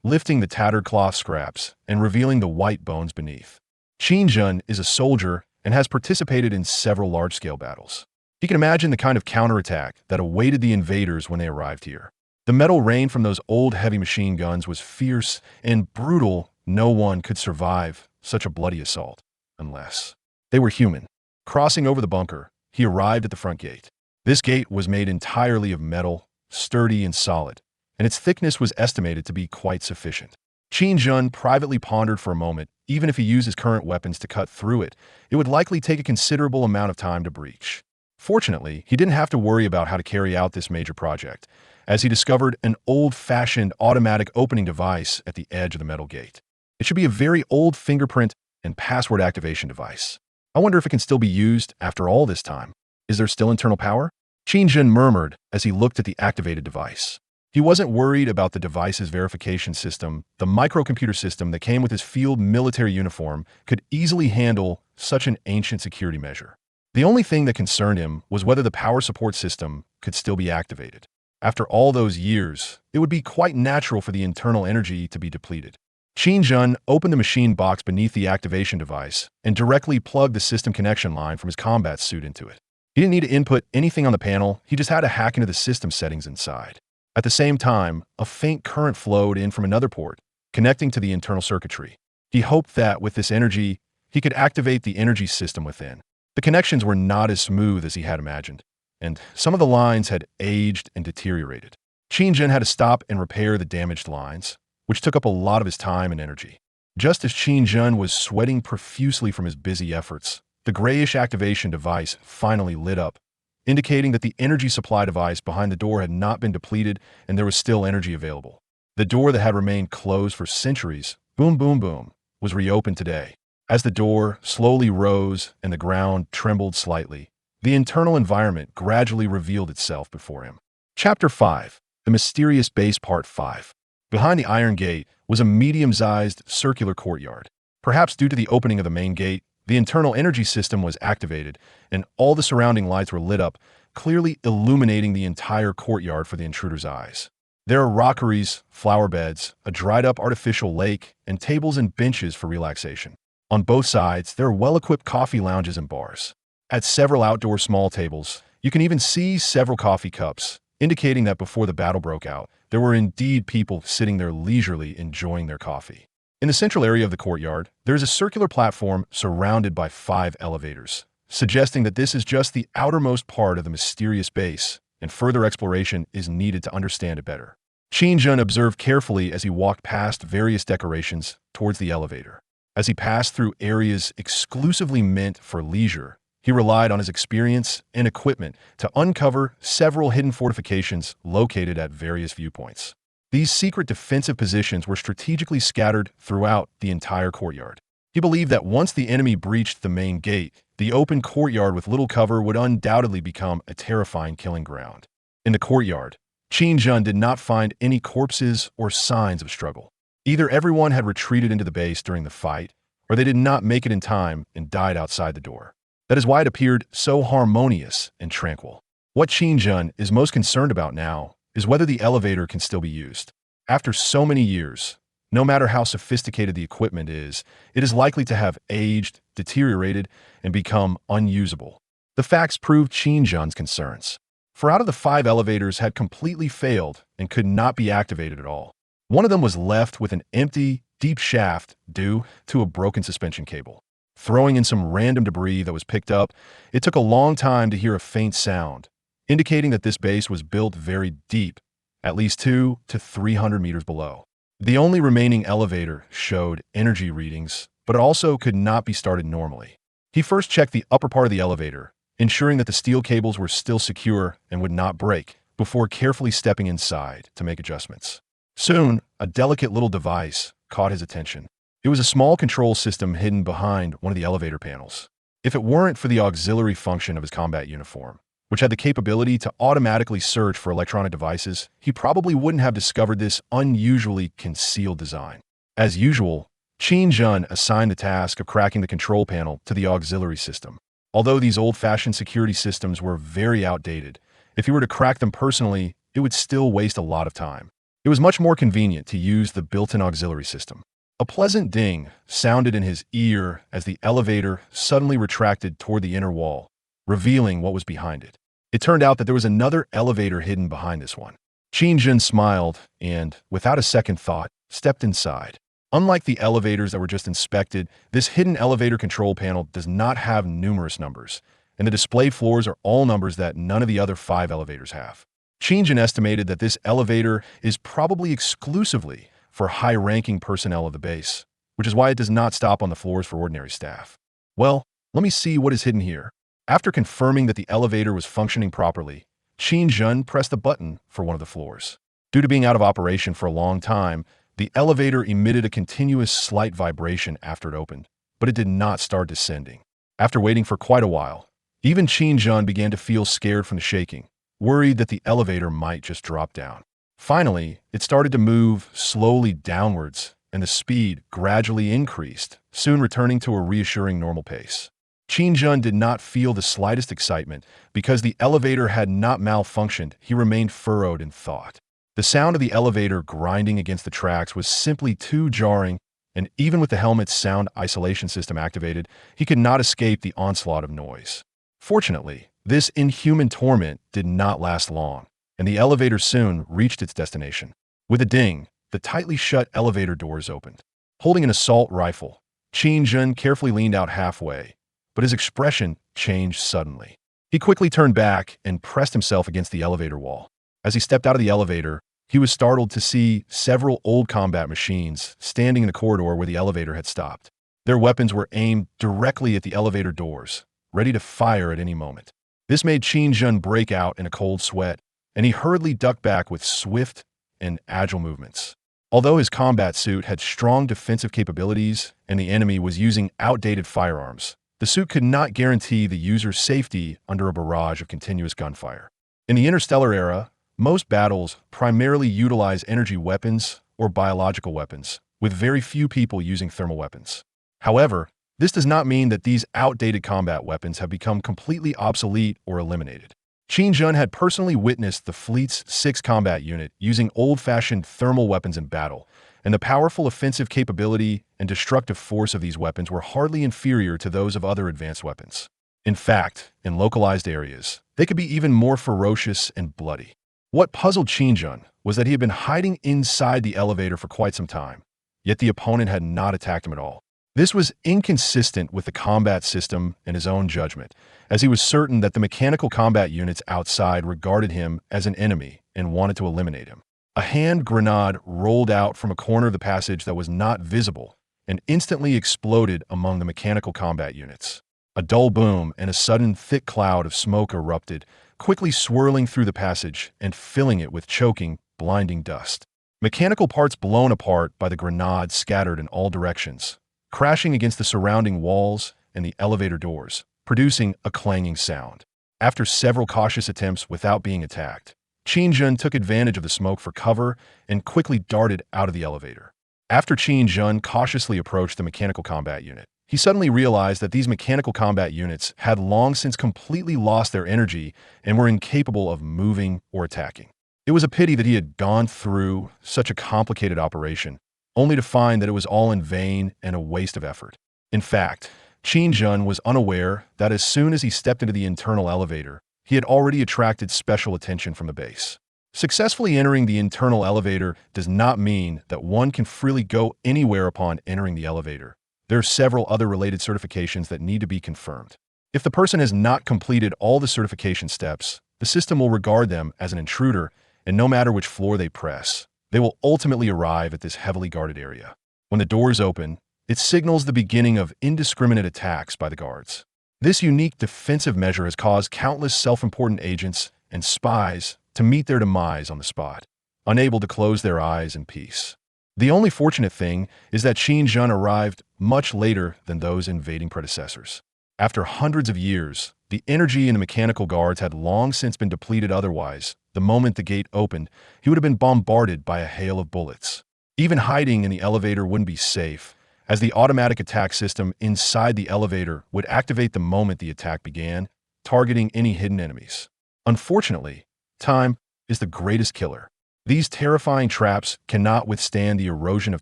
lifting the tattered cloth scraps and revealing the white bones beneath. Qin Zhen is a soldier and has participated in several large-scale battles. He can imagine the kind of counterattack that awaited the invaders when they arrived here. The metal rain from those old heavy machine guns was fierce and brutal. No one could survive such a bloody assault. Unless they were human. Crossing over the bunker, he arrived at the front gate. This gate was made entirely of metal, sturdy and solid, and its thickness was estimated to be quite sufficient. Qin Zhen privately pondered for a moment. Even if he used his current weapons to cut through it, it would likely take a considerable amount of time to breach. Fortunately, he didn't have to worry about how to carry out this major project, as he discovered an old-fashioned automatic opening device at the edge of the metal gate. It should be a very old fingerprint and password activation device. I wonder if it can still be used after all this time. Is there still internal power? Qin Zhen murmured as he looked at the activated device. He wasn't worried about the device's verification system. The microcomputer system that came with his field military uniform could easily handle such an ancient security measure. The only thing that concerned him was whether the power support system could still be activated. After all those years, it would be quite natural for the internal energy to be depleted. Qin Zhen opened the machine box beneath the activation device and directly plugged the system connection line from his combat suit into it. He didn't need to input anything on the panel, he just had to hack into the system settings inside. At the same time, a faint current flowed in from another port, connecting to the internal circuitry. He hoped that with this energy, he could activate the energy system within. The connections were not as smooth as he had imagined, and some of the lines had aged and deteriorated. Qin Zhen had to stop and repair the damaged lines, which took up a lot of his time and energy. Just as Qin Zhen was sweating profusely from his busy efforts, the grayish activation device finally lit up, indicating that the energy supply device behind the door had not been depleted and there was still energy available. The door that had remained closed for centuries, boom, boom, boom, was reopened today. As the door slowly rose and the ground trembled slightly, the internal environment gradually revealed itself before him. Chapter 5. The Mysterious Base Part 5. Behind the iron gate was a medium-sized circular courtyard. Perhaps due to the opening of the main gate, the internal energy system was activated, and all the surrounding lights were lit up, clearly illuminating the entire courtyard for the intruder's eyes. There are rockeries, flower beds, a dried-up artificial lake, and tables and benches for relaxation. On both sides, there are well-equipped coffee lounges and bars. At several outdoor small tables, you can even see several coffee cups, indicating that before the battle broke out, there were indeed people sitting there leisurely enjoying their coffee. In the central area of the courtyard, there is a circular platform surrounded by 5 elevators, suggesting that this is just the outermost part of the mysterious base, and further exploration is needed to understand it better. Qin Zhen observed carefully as he walked past various decorations towards the elevator. As he passed through areas exclusively meant for leisure, he relied on his experience and equipment to uncover several hidden fortifications located at various viewpoints. These secret defensive positions were strategically scattered throughout the entire courtyard. He believed that once the enemy breached the main gate, the open courtyard with little cover would undoubtedly become a terrifying killing ground. In the courtyard, Qin Zhen did not find any corpses or signs of struggle. Either everyone had retreated into the base during the fight, or they did not make it in time and died outside the door. That is why it appeared so harmonious and tranquil. What Qin Zhen is most concerned about now is whether the elevator can still be used. After so many years, no matter how sophisticated the equipment is, it is likely to have aged, deteriorated, and become unusable. The facts proved Qin Zhen's concerns. 4 out of the 5 elevators had completely failed and could not be activated at all. One of them was left with an empty, deep shaft due to a broken suspension cable. Throwing in some random debris that was picked up, it took a long time to hear a faint sound, indicating that this base was built very deep, at least 200 to 300 meters below. The only remaining elevator showed energy readings, but it also could not be started normally. He first checked the upper part of the elevator, ensuring that the steel cables were still secure and would not break, before carefully stepping inside to make adjustments. Soon, a delicate little device caught his attention. It was a small control system hidden behind one of the elevator panels. If it weren't for the auxiliary function of his combat uniform, which had the capability to automatically search for electronic devices, he probably wouldn't have discovered this unusually concealed design. As usual, Qin Zhen assigned the task of cracking the control panel to the auxiliary system. Although these old-fashioned security systems were very outdated, if he were to crack them personally, it would still waste a lot of time. It was much more convenient to use the built-in auxiliary system. A pleasant ding sounded in his ear as the elevator suddenly retracted toward the inner wall, revealing what was behind it. It turned out that there was another elevator hidden behind this one. Qin Zhen smiled and, without a second thought, stepped inside. Unlike the elevators that were just inspected, this hidden elevator control panel does not have numerous numbers, and the display floors are all numbers that none of the other 5 elevators have. Qin Zhen estimated that this elevator is probably exclusively for high-ranking personnel of the base, which is why it does not stop on the floors for ordinary staff. Well, let me see what is hidden here. After confirming that the elevator was functioning properly, Qin Zhen pressed a button for one of the floors. Due to being out of operation for a long time, the elevator emitted a continuous slight vibration after it opened, but it did not start descending. After waiting for quite a while, even Qin Zhen began to feel scared from the shaking, worried that the elevator might just drop down. Finally, it started to move slowly downwards, and the speed gradually increased, soon returning to a reassuring normal pace. Qin Zhen did not feel the slightest excitement. Because the elevator had not malfunctioned, he remained furrowed in thought. The sound of the elevator grinding against the tracks was simply too jarring, and even with the helmet's sound isolation system activated, he could not escape the onslaught of noise. Fortunately, this inhuman torment did not last long, and the elevator soon reached its destination. With a ding, the tightly shut elevator doors opened. Holding an assault rifle, Qin Zhen carefully leaned out halfway, but his expression changed suddenly. He quickly turned back and pressed himself against the elevator wall. As he stepped out of the elevator, he was startled to see several old combat machines standing in the corridor where the elevator had stopped. Their weapons were aimed directly at the elevator doors, ready to fire at any moment. This made Qin Zhen break out in a cold sweat, and he hurriedly ducked back with swift and agile movements. Although his combat suit had strong defensive capabilities and the enemy was using outdated firearms, the suit could not guarantee the user's safety under a barrage of continuous gunfire. In the interstellar era, most battles primarily utilize energy weapons or biological weapons, with very few people using thermal weapons. However, this does not mean that these outdated combat weapons have become completely obsolete or eliminated. Qin Zhen had personally witnessed the fleet's 6th combat unit using old-fashioned thermal weapons in battle, and the powerful offensive capability and destructive force of these weapons were hardly inferior to those of other advanced weapons. In fact, in localized areas, they could be even more ferocious and bloody. What puzzled Qin Zhen was that he had been hiding inside the elevator for quite some time, yet the opponent had not attacked him at all. This was inconsistent with the combat system and his own judgment, as he was certain that the mechanical combat units outside regarded him as an enemy and wanted to eliminate him. A hand grenade rolled out from a corner of the passage that was not visible and instantly exploded among the mechanical combat units. A dull boom and a sudden thick cloud of smoke erupted, quickly swirling through the passage and filling it with choking, blinding dust. Mechanical parts blown apart by the grenade scattered in all directions, crashing against the surrounding walls and the elevator doors, producing a clanging sound. After several cautious attempts without being attacked, Qin Zhen took advantage of the smoke for cover and quickly darted out of the elevator. After Qin Zhen cautiously approached the mechanical combat unit, he suddenly realized that these mechanical combat units had long since completely lost their energy and were incapable of moving or attacking. It was a pity that he had gone through such a complicated operation, only to find that it was all in vain and a waste of effort. In fact, Qin Zhen was unaware that as soon as he stepped into the internal elevator, he had already attracted special attention from the base. Successfully entering the internal elevator does not mean that one can freely go anywhere upon entering the elevator. There are several other related certifications that need to be confirmed. If the person has not completed all the certification steps, the system will regard them as an intruder, and no matter which floor they press, they will ultimately arrive at this heavily guarded area. When the doors open, it signals the beginning of indiscriminate attacks by the guards. This unique defensive measure has caused countless self-important agents and spies to meet their demise on the spot, unable to close their eyes in peace. The only fortunate thing is that Qin Zhen arrived much later than those invading predecessors. After hundreds of years, the energy in the mechanical guards had long since been depleted. Otherwise, the moment the gate opened, he would have been bombarded by a hail of bullets. Even hiding in the elevator wouldn't be safe, as the automatic attack system inside the elevator would activate the moment the attack began, targeting any hidden enemies. Unfortunately, time is the greatest killer. These terrifying traps cannot withstand the erosion of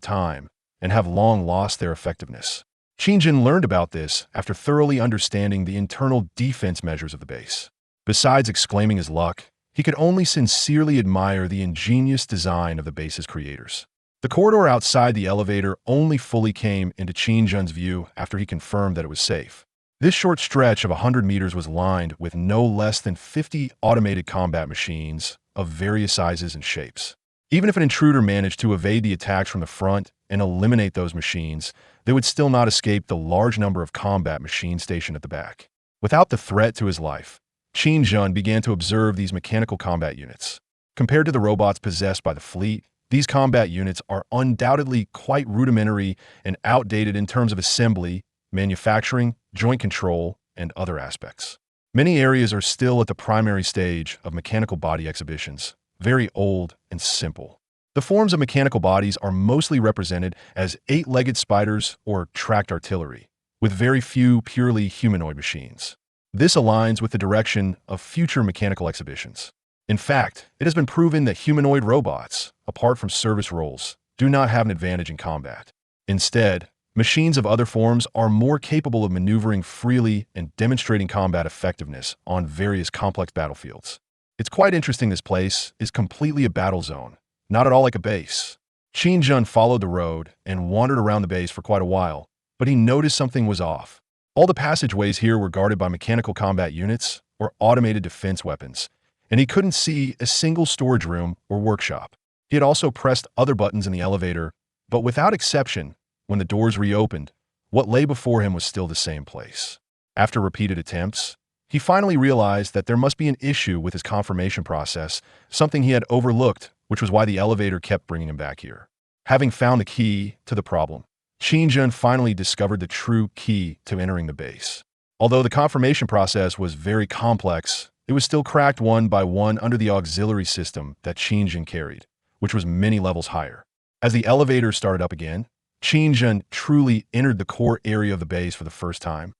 time and have long lost their effectiveness. Qin Zhen learned about this after thoroughly understanding the internal defense measures of the base. Besides exclaiming his luck, he could only sincerely admire the ingenious design of the base's creators. The corridor outside the elevator only fully came into Qin Zhen's view after he confirmed that it was safe. This short stretch of 100 meters was lined with no less than 50 automated combat machines of various sizes and shapes. Even if an intruder managed to evade the attacks from the front and eliminate those machines, they would still not escape the large number of combat machines stationed at the back. Without the threat to his life, Qin Zhen began to observe these mechanical combat units. Compared to the robots possessed by the fleet, these combat units are undoubtedly quite rudimentary and outdated in terms of assembly, manufacturing, joint control, and other aspects. Many areas are still at the primary stage of mechanical body exhibitions, very old and simple. The forms of mechanical bodies are mostly represented as 8-legged spiders or tracked artillery, with very few purely humanoid machines. This aligns with the direction of future mechanical exhibitions. In fact, it has been proven that humanoid robots, apart from service roles, do not have an advantage in combat. Instead, machines of other forms are more capable of maneuvering freely and demonstrating combat effectiveness on various complex battlefields. It's quite interesting this place is completely a battle zone, not at all like a base. Qin Zhen followed the road and wandered around the base for quite a while, but he noticed something was off. All the passageways here were guarded by mechanical combat units or automated defense weapons, and he couldn't see a single storage room or workshop. He had also pressed other buttons in the elevator, but without exception, when the doors reopened, what lay before him was still the same place. After repeated attempts, he finally realized that there must be an issue with his confirmation process, something he had overlooked, which was why the elevator kept bringing him back here. Having found the key to the problem, Qin Zhen finally discovered the true key to entering the base. Although the confirmation process was very complex, it was still cracked one by one under the auxiliary system that Qin Zhen carried, which was many levels higher. As the elevator started up again, Qin Zhen truly entered the core area of the base for the first time.